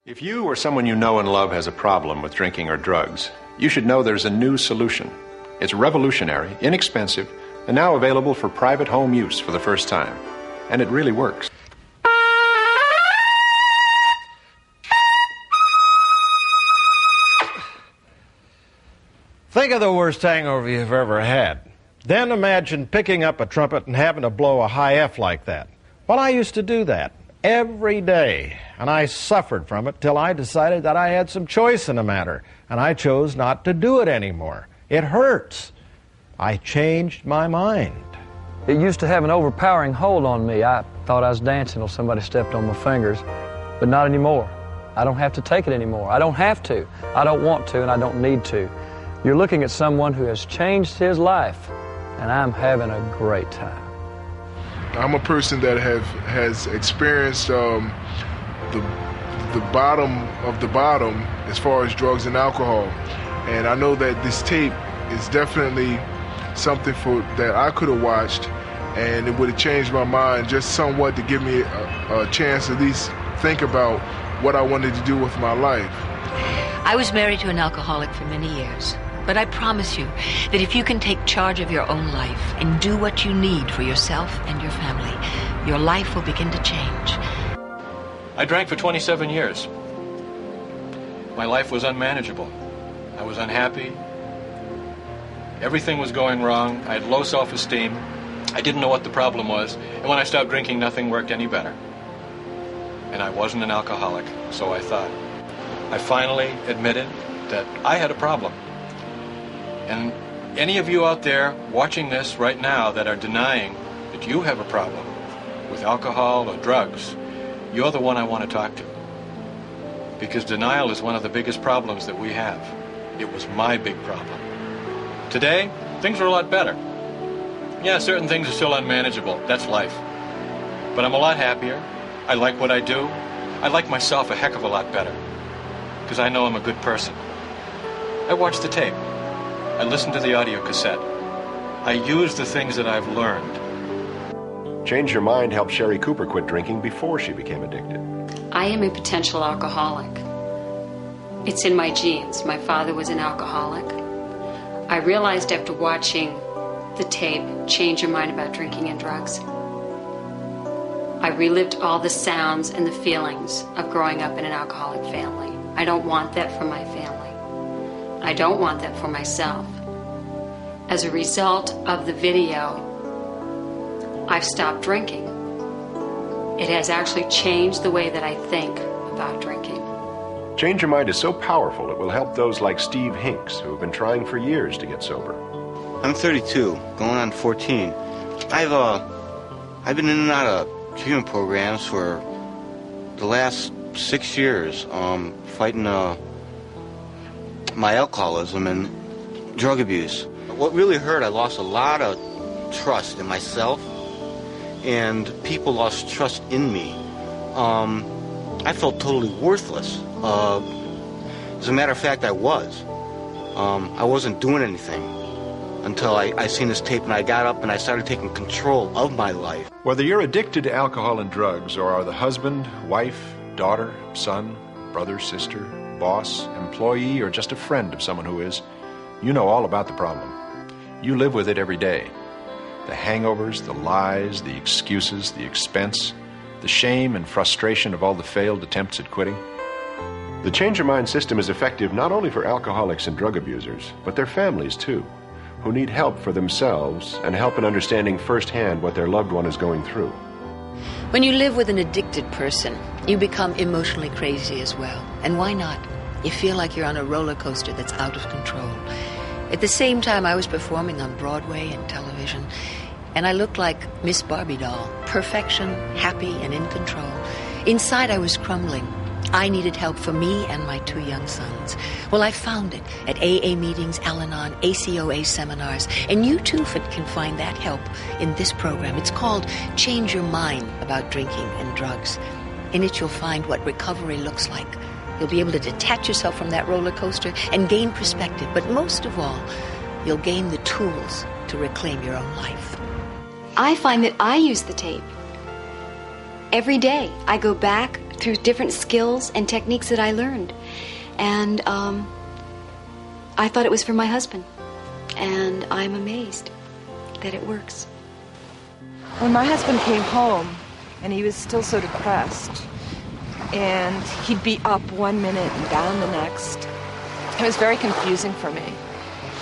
If you or someone you know and love has a problem with drinking or drugs, you should know there's a new solution. It's revolutionary, inexpensive, and now available for private home use for the first time. And it really works. Think of the worst hangover you've ever had. Then imagine picking up a trumpet and having to blow a high F like that. Well, I used to do that every day, and I suffered from it till I decided that I had some choice in the matter, and I chose not to do it anymore. It hurts. I changed my mind. It used to have an overpowering hold on me. I thought I was dancing till somebody stepped on my fingers, but not anymore. I don't have to take it anymore. I don't have to. I don't want to, and I don't need to. You're looking at someone who has changed his life, and I'm having a great time. I'm a person that has experienced the bottom of the bottom as far as drugs and alcohol, and I know that this tape is definitely something that I could have watched, and it would have changed my mind just somewhat to give me a chance to at least think about what I wanted to do with my life. I was married to an alcoholic for many years. But I promise you that if you can take charge of your own life and do what you need for yourself and your family, your life will begin to change. I drank for 27 years. My life was unmanageable. I was unhappy. Everything was going wrong. I had low self-esteem. I didn't know what the problem was. And when I stopped drinking, nothing worked any better. And I wasn't an alcoholic, so I thought. I finally admitted that I had a problem. And any of you out there watching this right now that are denying that you have a problem with alcohol or drugs, you're the one I want to talk to. Because denial is one of the biggest problems that we have. It was my big problem. Today, things are a lot better. Yeah, certain things are still unmanageable. That's life. But I'm a lot happier. I like what I do. I like myself a heck of a lot better. Because I know I'm a good person. I watch the tape. I listen to the audio cassette. I use the things that I've learned. Change Your Mind helped Sherry Cooper quit drinking before she became addicted. I am a potential alcoholic. It's in my genes. My father was an alcoholic. I realized after watching the tape, Change Your Mind about drinking and drugs, I relived all the sounds and the feelings of growing up in an alcoholic family. I don't want that for my family. I don't want that for myself. As a result of the video, I've stopped drinking. It has actually changed the way that I think about drinking. Change Your Mind is so powerful it will help those like Steve Hinks who have been trying for years to get sober. I'm 32, going on 14. I've been in and out of treatment programs for the last 6 years, fighting my alcoholism and drug abuse. What really hurt, I lost a lot of trust in myself, and people lost trust in me. I felt totally worthless. As a matter of fact, I was. I wasn't doing anything until I seen this tape, and I got up and I started taking control of my life. Whether you're addicted to alcohol and drugs or are the husband, wife, daughter, son, brother, sister, boss, employee, or just a friend of someone who is, you know all about the problem. You live with it every day. The hangovers, the lies, the excuses, the expense, the shame and frustration of all the failed attempts at quitting. The Change Your Mind system is effective not only for alcoholics and drug abusers, but their families too, who need help for themselves and help in understanding firsthand what their loved one is going through. When you live with an addicted person, you become emotionally crazy as well. And why not? You feel like you're on a roller coaster that's out of control. At the same time, I was performing on Broadway and television, and I looked like Miss Barbie doll, perfection, happy, and in control. Inside, I was crumbling. I needed help for me and my 2 young sons. Well, I found it at AA meetings, Al-Anon, ACOA seminars, and you too can find that help in this program. It's called Change Your Mind about drinking and drugs. In it, you'll find what recovery looks like. You'll be able to detach yourself from that roller coaster and gain perspective. But most of all, you'll gain the tools to reclaim your own life. I find that I use the tape every day. I go back through different skills and techniques that I learned. And I thought it was for my husband. And I'm amazed that it works. When my husband came home, and he was still so depressed, and he'd be up one minute and down the next, it was very confusing for me.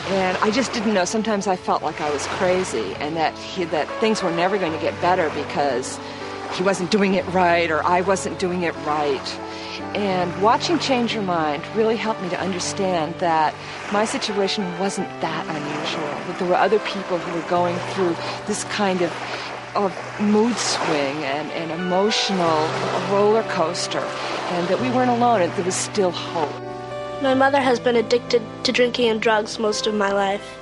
And I just didn't know. Sometimes I felt like I was crazy and that things were never going to get better because he wasn't doing it right or I wasn't doing it right. And watching Change Your Mind really helped me to understand that my situation wasn't that unusual, that there were other people who were going through this kind of mood swing and emotional roller coaster, and that we weren't alone, and there was still hope. My mother has been addicted to drinking and drugs most of my life.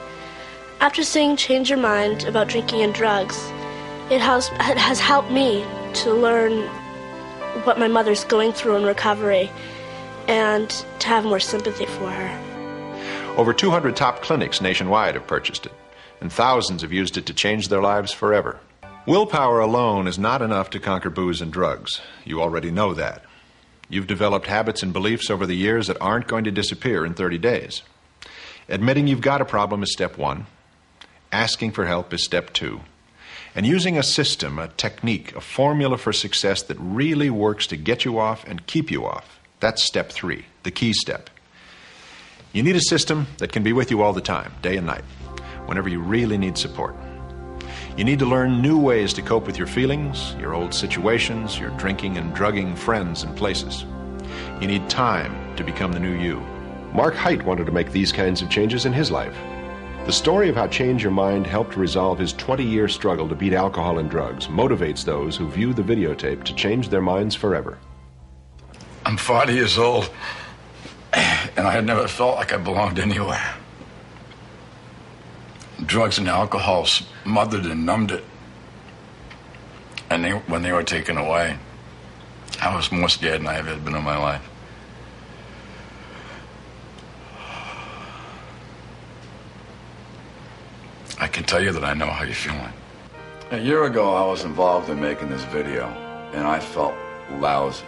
After seeing Change Your Mind about drinking and drugs, it has helped me to learn what my mother's going through in recovery and to have more sympathy for her. Over 200 top clinics nationwide have purchased it, and thousands have used it to change their lives forever. Willpower alone is not enough to conquer booze and drugs. You already know that. You've developed habits and beliefs over the years that aren't going to disappear in 30 days. Admitting you've got a problem is step 1. Asking for help is step 2. And using a system, a technique, a formula for success that really works to get you off and keep you off, that's step 3, the key step. You need a system that can be with you all the time, day and night, whenever you really need support. You need to learn new ways to cope with your feelings, your old situations, your drinking and drugging friends and places. You need time to become the new you. Mark Haidt wanted to make these kinds of changes in his life. The story of how Change Your Mind helped resolve his 20-year struggle to beat alcohol and drugs motivates those who view the videotape to change their minds forever. I'm 40 years old, and I had never felt like I belonged anywhere. Drugs and alcohol smothered and numbed it. And when they were taken away, I was more scared than I ever had been in my life. I can tell you that I know how you're feeling. A year ago, I was involved in making this video, and I felt lousy.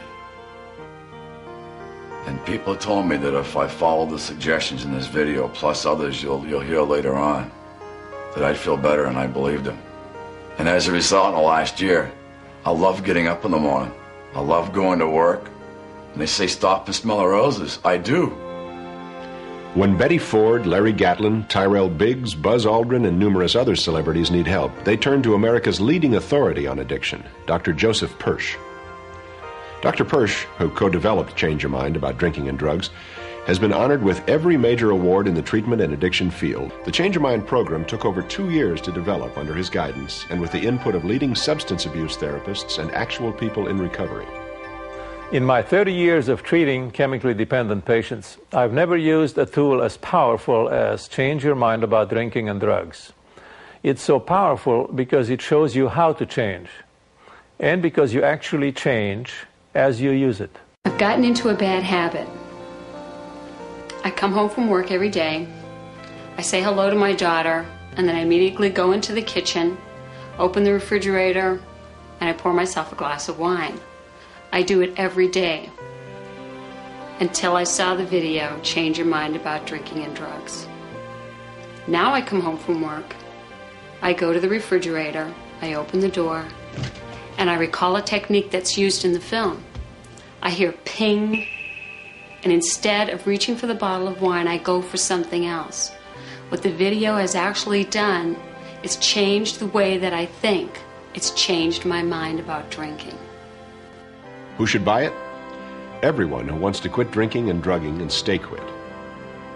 And people told me that if I followed the suggestions in this video, plus others you'll hear later on, that I'd feel better, and I believed them. And as a result, in the last year, I love getting up in the morning. I love going to work. And they say stop and smell the roses. I do. When Betty Ford, Larry Gatlin, Tyrell Biggs, Buzz Aldrin, and numerous other celebrities need help, they turn to America's leading authority on addiction, Dr. Joseph Persh. Dr. Persh, who co-developed Change Your Mind about drinking and drugs, has been honored with every major award in the treatment and addiction field. The Change Your Mind program took over 2 years to develop under his guidance and with the input of leading substance abuse therapists and actual people in recovery. In my 30 years of treating chemically dependent patients, I've never used a tool as powerful as Change Your Mind about drinking and drugs. It's so powerful because it shows you how to change, and because you actually change as you use it. I've gotten into a bad habit. I come home from work every day, I say hello to my daughter, and then I immediately go into the kitchen, open the refrigerator, and I pour myself a glass of wine. I do it every day until I saw the video, Change Your Mind about drinking and drugs. Now I come home from work, I go to the refrigerator, I open the door, and I recall a technique that's used in the film. I hear ping, and instead of reaching for the bottle of wine, I go for something else. What the video has actually done is changed the way that I think. It's changed my mind about drinking. Who should buy it? Everyone who wants to quit drinking and drugging and stay quit.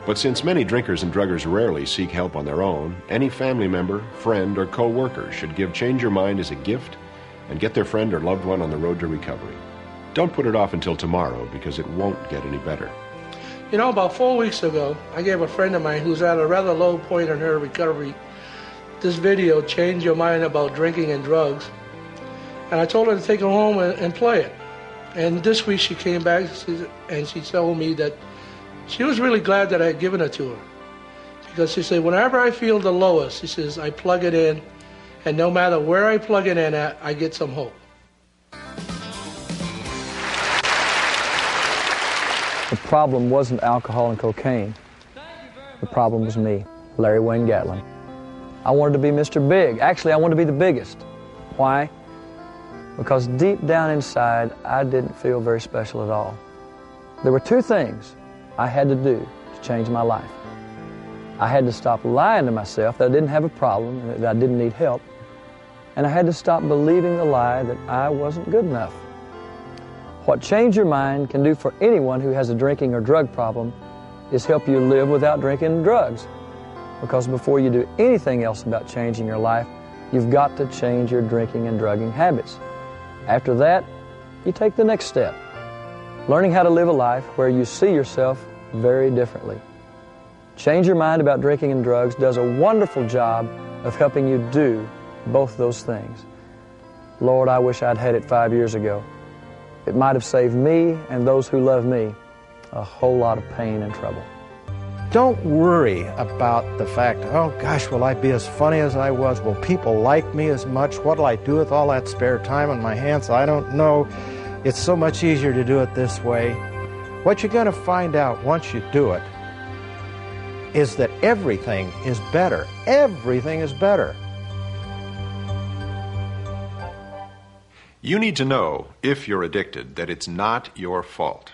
But since many drinkers and druggers rarely seek help on their own, any family member, friend, or co-worker should give Change Your Mind as a gift and get their friend or loved one on the road to recovery. Don't put it off until tomorrow, because it won't get any better. You know, about 4 weeks ago, I gave a friend of mine who's at a rather low point in her recovery this video, Change Your Mind about drinking and drugs. And I told her to take it home and play it. And this week she came back and she told me that she was really glad that I had given it to her. Because she said, whenever I feel the lowest, she says, I plug it in, and no matter where I plug it in at, I get some hope. problem wasn't alcohol and cocaine. The problem was me, Larry Wayne Gatlin. I wanted to be Mr. Big. Actually, I wanted to be the biggest. Why? Because deep down inside, I didn't feel very special at all. There were two things I had to do to change my life. I had to stop lying to myself that I didn't have a problem, that I didn't need help, and I had to stop believing the lie that I wasn't good enough. What Change Your Mind can do for anyone who has a drinking or drug problem is help you live without drinking and drugs. Because before you do anything else about changing your life, you've got to change your drinking and drugging habits. After that, you take the next step, learning how to live a life where you see yourself very differently. Change Your Mind about drinking and drugs does a wonderful job of helping you do both those things. Lord, I wish I'd had it 5 years ago. It might have saved me and those who love me a whole lot of pain and trouble. Don't worry about the fact, oh gosh, will I be as funny as I was? Will people like me as much? What'll I do with all that spare time on my hands? I don't know. It's so much easier to do it this way. What you're going to find out once you do it is that everything is better. Everything is better. You need to know, if you're addicted, that it's not your fault.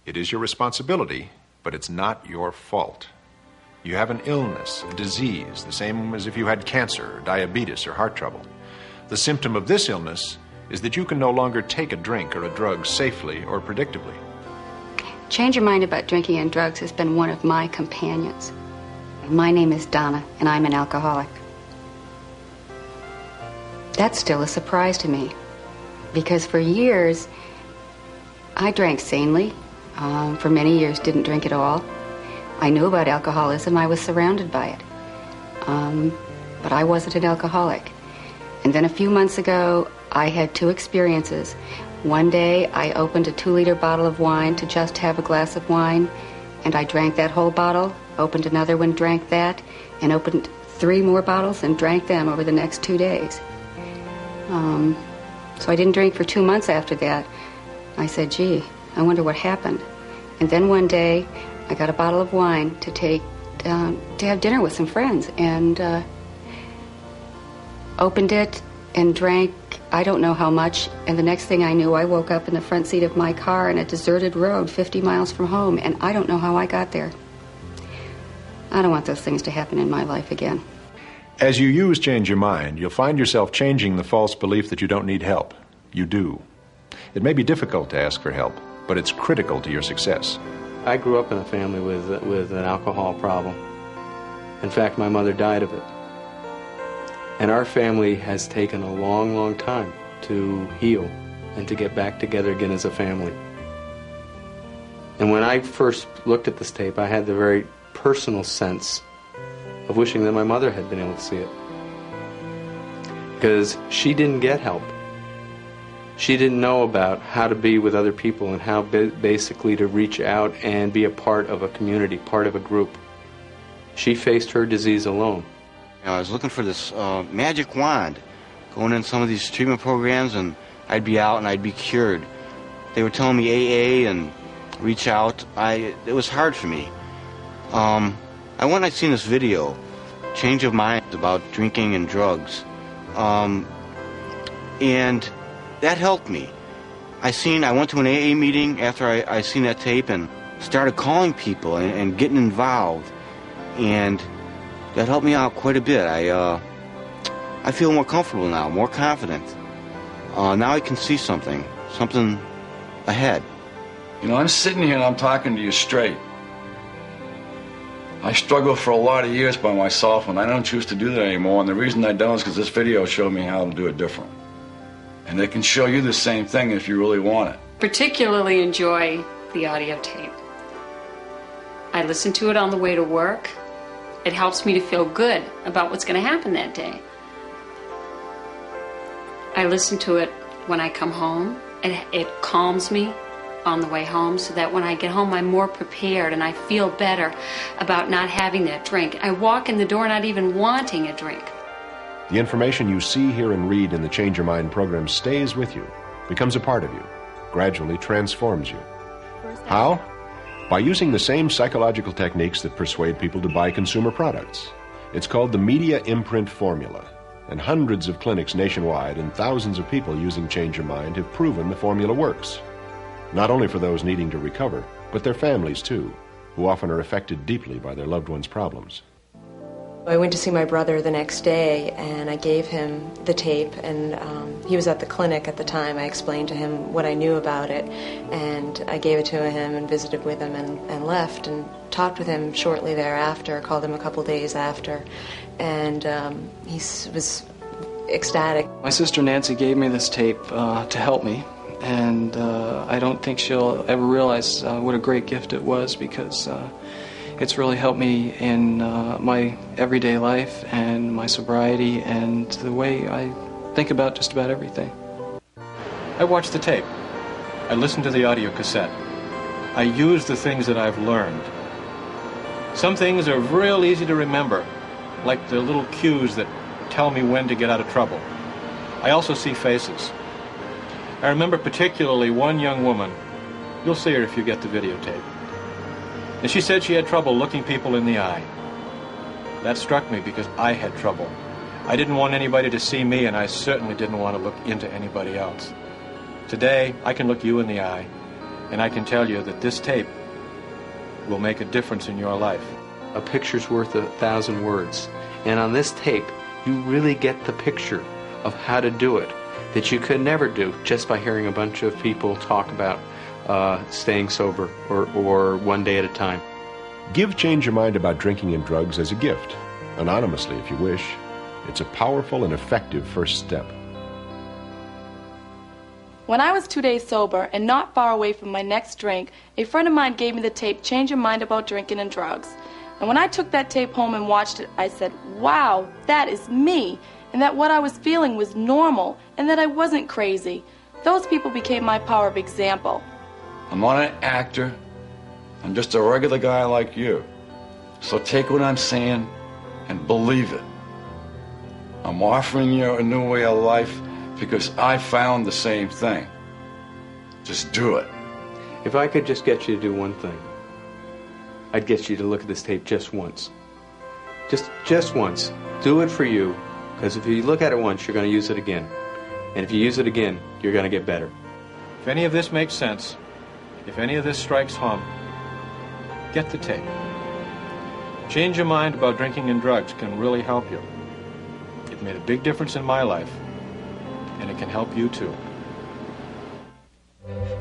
It is your responsibility, but it's not your fault. You have an illness, a disease, the same as if you had cancer, or diabetes, or heart trouble. The symptom of this illness is that you can no longer take a drink or a drug safely or predictably. Change Your Mind about drinking and drugs has been one of my companions. My name is Donna, and I'm an alcoholic. That's still a surprise to me, because for years, I drank sanely. For many years, didn't drink at all. I knew about alcoholism. I was surrounded by it. But I wasn't an alcoholic. And then a few months ago, I had two experiences. One day, I opened a 2-liter bottle of wine to just have a glass of wine, and I drank that whole bottle, opened another one, drank that, and opened 3 more bottles and drank them over the next 2 days. So I didn't drink for 2 months after that. I said, gee, I wonder what happened. And then one day, I got a bottle of wine to take to have dinner with some friends, and opened it and drank I don't know how much, and the next thing I knew, I woke up in the front seat of my car in a deserted road 50 miles from home, and I don't know how I got there. I don't want those things to happen in my life again. As you use Change Your Mind, you'll find yourself changing the false belief that you don't need help. You do. It may be difficult to ask for help, but it's critical to your success. I grew up in a family with an alcohol problem. In fact, my mother died of it. And our family has taken a long, long time to heal and to get back together again as a family. And when I first looked at this tape, I had the very personal sense of wishing that my mother had been able to see it. Because she didn't get help. She didn't know about how to be with other people and how basically to reach out and be a part of a community, part of a group. She faced her disease alone. I was looking for this magic wand, going in some of these treatment programs, and I'd be out and I'd be cured. They were telling me AA and reach out. It was hard for me. I went and I seen this video, Change of Mind, about drinking and drugs. And that helped me. I went to an AA meeting after I seen that tape and started calling people and getting involved. And that helped me out quite a bit. I feel more comfortable now, more confident. Now I can see something ahead. You know, I'm sitting here and I'm talking to you straight. I struggled for a lot of years by myself, and I don't choose to do that anymore. And the reason I don't is because this video showed me how to do it different. And it can show you the same thing if you really want it. Particularly enjoy the audio tape. I listen to it on the way to work. It helps me to feel good about what's going to happen that day. I listen to it when I come home, and it calms me on the way home so that when I get home I'm more prepared and I feel better about not having that drink. I walk in the door not even wanting a drink. The information you see, hear, and read in the Change Your Mind program stays with you, becomes a part of you, gradually transforms you. How? by using the same psychological techniques that persuade people to buy consumer products. It's called the Media Imprint Formula, and hundreds of clinics nationwide and thousands of people using Change Your Mind have proven the formula works. Not only for those needing to recover, but their families too, who often are affected deeply by their loved ones' problems. I went to see my brother the next day, and I gave him the tape, and he was at the clinic at the time. I explained to him what I knew about it, and I gave it to him and visited with him and left and talked with him shortly thereafter, called him a couple days after, and he was ecstatic. My sister Nancy gave me this tape to help me, and I don't think she'll ever realize what a great gift it was, because it's really helped me in my everyday life and my sobriety and the way I think about just about everything. I watched the tape. I listened to the audio cassette. I used the things that I've learned. Some things are real easy to remember, like the little cues that tell me when to get out of trouble. I also see faces. I remember particularly one young woman. You'll see her if you get the videotape. And she said she had trouble looking people in the eye. That struck me because I had trouble. I didn't want anybody to see me, and I certainly didn't want to look into anybody else. Today, I can look you in the eye, and I can tell you that this tape will make a difference in your life. A picture's worth 1,000 words. And on this tape, you really get the picture of how to do it that you could never do just by hearing a bunch of people talk about staying sober or one day at a time. Give Change Your Mind about drinking and drugs as a gift, anonymously if you wish. It's a powerful and effective first step. When I was 2 days sober and not far away from my next drink, a friend of mine gave me the tape, Change Your Mind About Drinking and Drugs. And when I took that tape home and watched it, I said, wow, that is me, and that what I was feeling was normal, and that I wasn't crazy. Those people became my power of example. I'm not an actor. I'm just a regular guy like you. So take what I'm saying and believe it. I'm offering you a new way of life because I found the same thing. Just do it. If I could just get you to do one thing, I'd get you to look at this tape just once. Just once. Do it for you, because if you look at it once, you're going to use it again. And if you use it again, you're going to get better. If any of this makes sense, if any of this strikes home, get the tape. Change Your Mind About Drinking and Drugs can really help you. It made a big difference in my life, and it can help you too.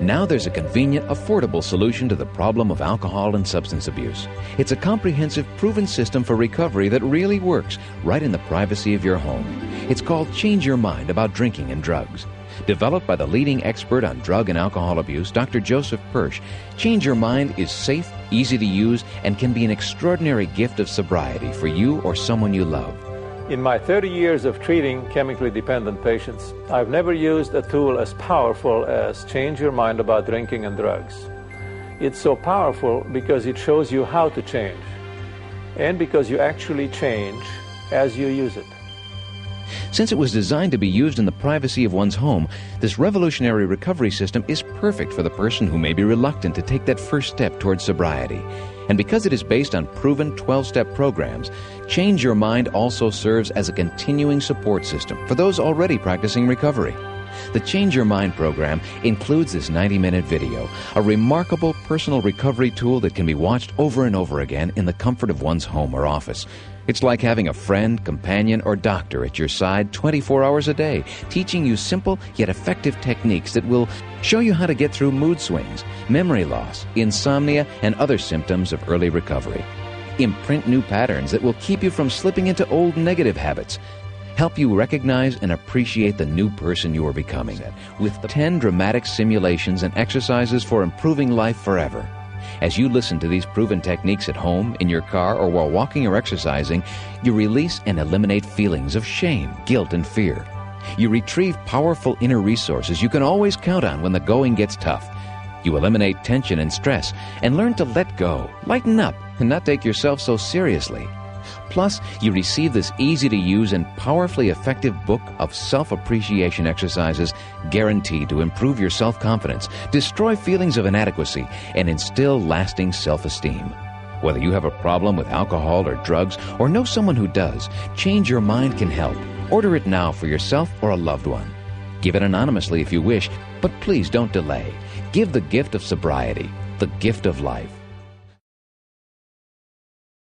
Now there's a convenient, affordable solution to the problem of alcohol and substance abuse. It's a comprehensive, proven system for recovery that really works right in the privacy of your home. It's called Change Your Mind About Drinking and Drugs. Developed by the leading expert on drug and alcohol abuse, Dr. Joseph Persh, Change Your Mind is safe, easy to use, and can be an extraordinary gift of sobriety for you or someone you love. In my 30 years of treating chemically dependent patients, I've never used a tool as powerful as Change Your Mind About Drinking and Drugs. It's so powerful because it shows you how to change, and because you actually change as you use it. Since it was designed to be used in the privacy of one's home, this revolutionary recovery system is perfect for the person who may be reluctant to take that first step towards sobriety. And because it is based on proven 12-step programs, Change Your Mind also serves as a continuing support system for those already practicing recovery. The Change Your Mind program includes this 90-minute video, a remarkable personal recovery tool that can be watched over and over again in the comfort of one's home or office. It's like having a friend, companion, or doctor at your side 24 hours a day, teaching you simple yet effective techniques that will show you how to get through mood swings, memory loss, insomnia, and other symptoms of early recovery. Imprint new patterns that will keep you from slipping into old negative habits. Help you recognize and appreciate the new person you are becoming, with 10 dramatic simulations and exercises for improving life forever. As you listen to these proven techniques at home, in your car, or while walking or exercising, you release and eliminate feelings of shame, guilt, and fear. You retrieve powerful inner resources you can always count on when the going gets tough. You eliminate tension and stress and learn to let go, lighten up, and not take yourself so seriously. Plus, you receive this easy-to-use and powerfully effective book of self-appreciation exercises guaranteed to improve your self-confidence, destroy feelings of inadequacy, and instill lasting self-esteem. Whether you have a problem with alcohol or drugs, or know someone who does, Change Your Mind can help. Order it now for yourself or a loved one. Give it anonymously if you wish, but please don't delay. Give the gift of sobriety, the gift of life.